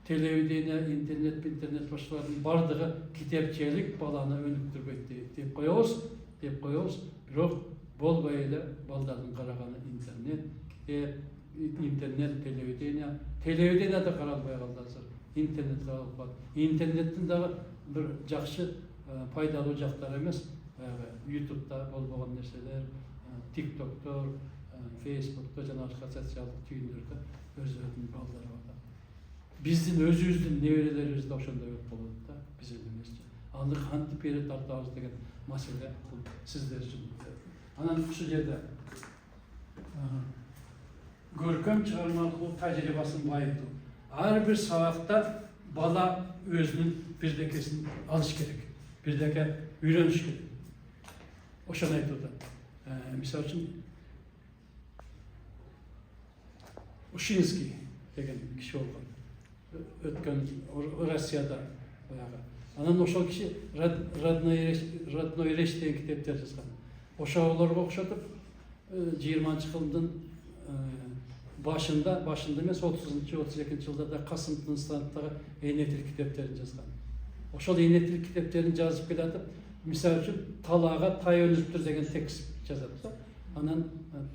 телевидение, интернет башкалардын бардыгы китепчелик баланы өнүктүрбөйт деп коебуз. Бирок болбой эле балдардын караганы интернет, китеп, интернет, телевидение да каралбай калды азыр. Интернет каралып калды. Интернеттин дагы бир жакшы пайдалуу жактары эмес, YouTube'да болбогон нерселер, TikTok'тор, Facebook'та жана башка социалдык түйүндөрдө өзүнүн балдары бар. Биздин өзүбүздүн неберелерибиз да ошондой болот да, биз эмес. Аны кантип бери тартабыз деген маселе бул сиздер үчүн. Анан ушул жерде көркөм чыгармалык тажрыйбасын байытуу. Ар бир сабакта бала өзүнүн бирдекесин алыш керек, бирдеке үйрөнүш керек. Ошону айтып атат. Мисалы үчүн Ушинский деген киши болгон. Өткөн Россияда баягы. Анан ошол киши родной речь деген китептер жазган. Ошолорго окшотуп 20-чы кылымдын башында эмес 30-32 жылдарда Касым Тыныстановтагы эне тил китептерин жазган. Ошол эне тил китептерин жазып келатып, мисалы үчүн талаага тай өнүптүр деген текст жазат да. Анан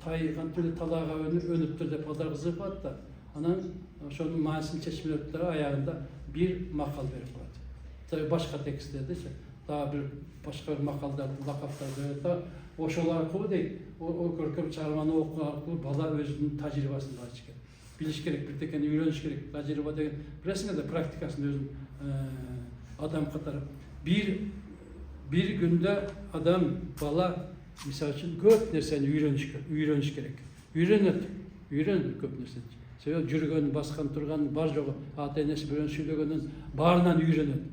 тай кантип талаага өнүптүр деп балдар кызыгып калат да. Анан ошонун мааниsin чечмелеп аягында бир макал берип коет. Башка тексттердечи дагы бир башка макалдарды лакаптарды берет. Ошол аркылуу дейт, көркөм чыгарманы окуу аркылуу бала өзүнүн тажрыйбасын ачыш керек. Билиш керек, бирдекени үйрөнүш керек. Тажрыйба деген билесиңер да практикасын өзүн адам катары. Бир күндө адам бала мисалы үчүн көп нерсени үйрөнүш керек. Үйрөнөт көп нерсени. Себеби жүргөн, баскан, турган бар жогу ата энеси бирөө сүйлөгөнүн баарынан үйрөнөт.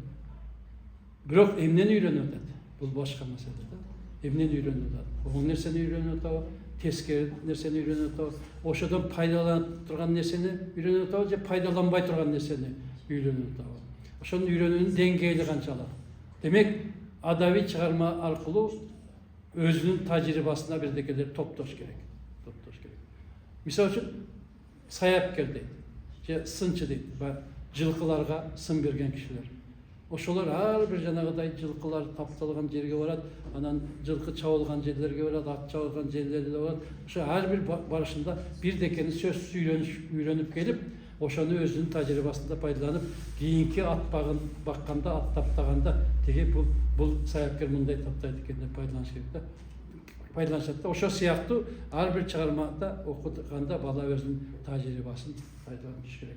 Бирок эмнени үйрөнөт? Бул башка маселе да. Эмнени үйрөнөт? Оң нерсени үйрөнөт, тескери нерсени үйрөнөт, ошодон пайдаланып турган нерсени үйрөнөт же пайдаланбай турган нерсени үйрөнөт. Ошонун үйрөнүүнүн деңгээли канчалык? Демек, адабий чыгарма аркылуу өзүнүн тажрыйбасына бирдекелер топтош керек. Мисалы үчүн саяпкер дейт, же сынчы дейт, жылкыларга сын берген кишилер. Ошолор ар бир жанагыдай жылкылар тапталган жерге барат, анан жылкы чабылган жерлерге барат, ат чабылган жерлерге барат. Ошо ар бир барышында бирдекени сөзсүз үйрөнүп келип, ошону өзүнүн тажрыйбасында пайдаланып, кийинки ат бакканда, ат таптаганда теге бул саяпкер мындай таптайт экен деп пайдаланыш керек да. Пайдаланышат да. Ошол сыяктуу ар бир чыгармада окуганда бала өзүнүн тажрыйбасын пайдаланыш керек.